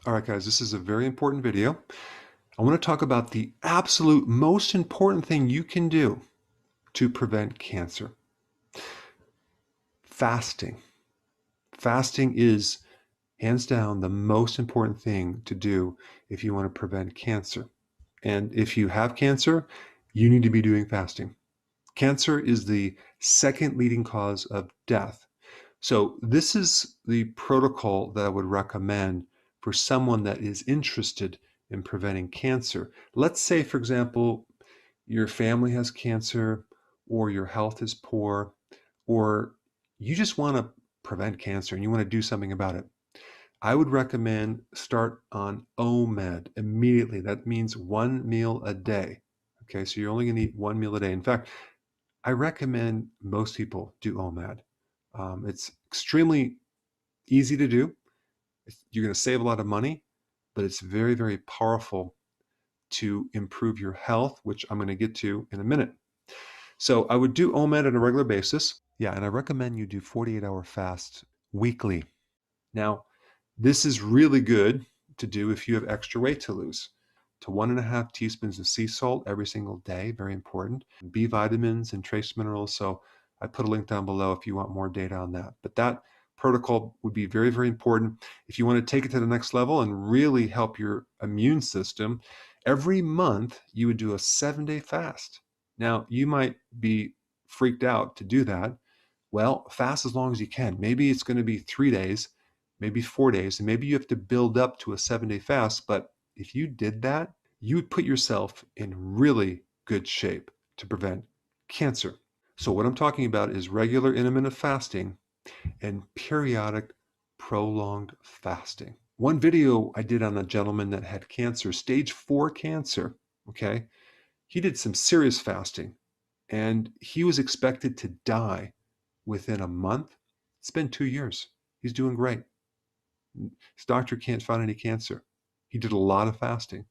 All right, guys, this is a very important video. I want to talk about the absolute most important thing you can do to prevent cancer. Fasting. Fasting is hands down the most important thing to do if you want to prevent cancer. And if you have cancer, you need to be doing fasting. Cancer is the second leading cause of death. So this is the protocol that I would recommend for someone that is interested in preventing cancer. Let's say, for example, your family has cancer, or your health is poor, or you just want to prevent cancer and you want to do something about it. I would recommend start on OMAD immediately. That means one meal a day. Okay, so you're only going to eat one meal a day. In fact, I recommend most people do OMAD. It's extremely easy to do. You're going to save a lot of money, but it's very, very powerful to improve your health, which I'm going to get to in a minute. So I would do OMAD on a regular basis. Yeah, and I recommend you do 48-hour fasts weekly. Now, this is really good to do if you have extra weight to lose. To 1.5 teaspoons of sea salt every single day, very important. B vitamins and trace minerals. So I put a link down below if you want more data on that. But that protocol would be very, very important. If you want to take it to the next level and really help your immune system, every month you would do a 7-day fast. Now, you might be freaked out to do that. Well, fast as long as you can. Maybe it's going to be 3 days, maybe 4 days, and maybe you have to build up to a 7-day fast. But if you did that, you would put yourself in really good shape to prevent cancer. So what I'm talking about is regular intermittent fasting and periodic prolonged fasting. One video I did on a gentleman that had cancer, stage 4 cancer, okay? He did some serious fasting and he was expected to die within a month. It's been 2 years. He's doing great. His doctor can't find any cancer. He did a lot of fasting.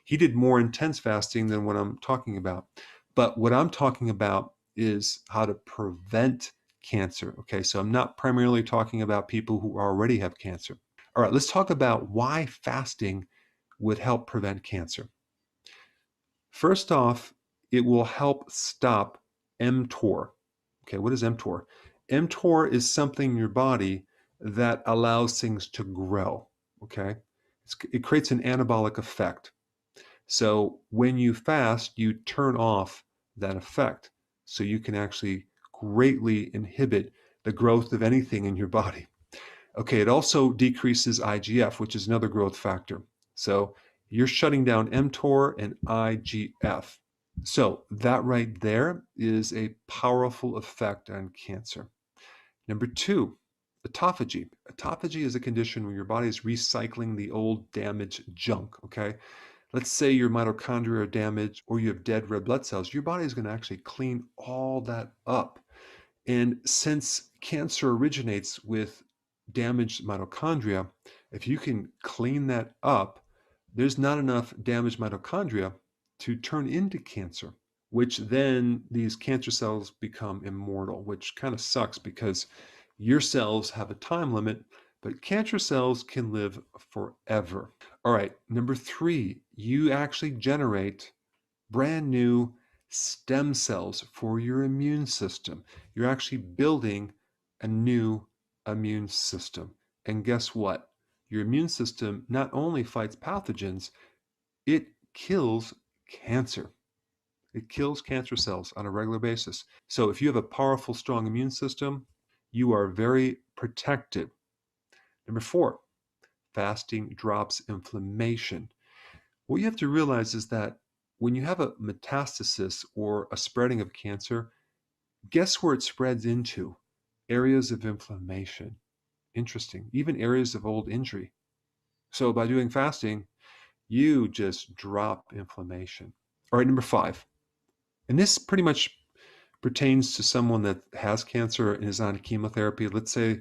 He did more intense fasting than what I'm talking about. But what I'm talking about is how to prevent cancer. Okay, so I'm not primarily talking about people who already have cancer. All right, let's talk about why fasting would help prevent cancer. First off, it will help stop mTOR. Okay, what is mTOR? mTOR is something in your body that allows things to grow. Okay, it creates an anabolic effect. So when you fast, you turn off that effect. So you can actually greatly inhibit the growth of anything in your body. Okay, it also decreases IGF, which is another growth factor. So you're shutting down mTOR and IGF. So that right there is a powerful effect on cancer. Number two, autophagy. Autophagy is a condition where your body is recycling the old damaged junk, okay? Let's say your mitochondria are damaged or you have dead red blood cells. Your body is going to actually clean all that up. And since cancer originates with damaged mitochondria, if you can clean that up, there's not enough damaged mitochondria to turn into cancer, which then these cancer cells become immortal, which kind of sucks because your cells have a time limit, but cancer cells can live forever. All right, number three, you actually generate brand new stem cells for your immune system. You're actually building a new immune system. And guess what? Your immune system not only fights pathogens, it kills cancer. It kills cancer cells on a regular basis. So if you have a powerful, strong immune system, you are very protected. Number four, fasting drops inflammation. What you have to realize is that when you have a metastasis or a spreading of cancer, guess where it spreads into? Areas of inflammation. Interesting. Even areas of old injury. So by doing fasting, you just drop inflammation. All right, number five. And this pretty much pertains to someone that has cancer and is on chemotherapy. Let's say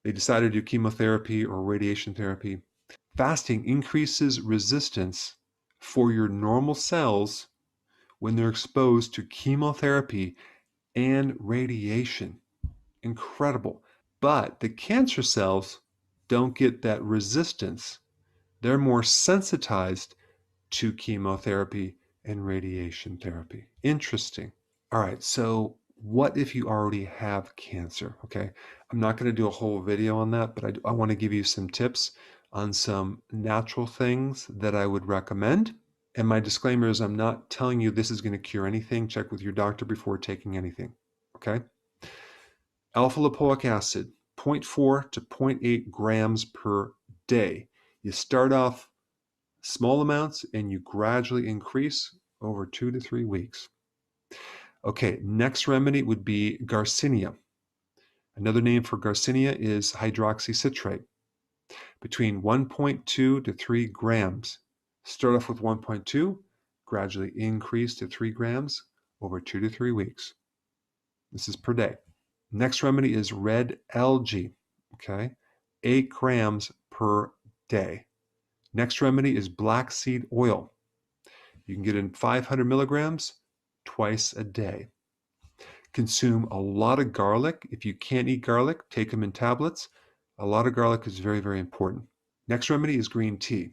they decided to do chemotherapy or radiation therapy. Fasting increases resistance for your normal cells when they're exposed to chemotherapy and radiation. Incredible. But the cancer cells don't get that resistance they're more sensitized to chemotherapy and radiation therapy. Interesting. All right, so what if you already have cancer? Okay, I'm not going to do a whole video on that, but I want to give you some tips on some natural things that I would recommend. And my disclaimer is I'm not telling you this is going to cure anything. Check with your doctor before taking anything. Okay. Alpha lipoic acid, 0.4 to 0.8 grams per day. You start off small amounts and you gradually increase over 2 to 3 weeks. Okay, next remedy would be Garcinia. Another name for Garcinia is hydroxycitrate. Between 1.2 to 3 grams. Start off with 1.2, gradually increase to 3 grams over 2 to 3 weeks. This is per day. Next remedy is red algae, okay? 8 grams per day. Next remedy is black seed oil. You can get in 500 milligrams twice a day. Consume a lot of garlic. If you can't eat garlic, take them in tablets. A lot of garlic is very, very important. Next remedy is green tea.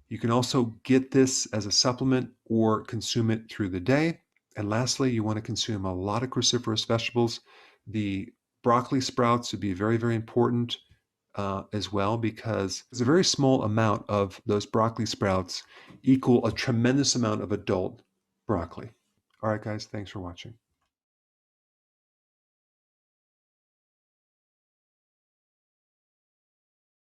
You can also get this as a supplement or consume it through the day. And lastly, you want to consume a lot of cruciferous vegetables. The broccoli sprouts would be very, very important as well, because a very small amount of those broccoli sprouts equal a tremendous amount of adult broccoli. All right, guys, thanks for watching.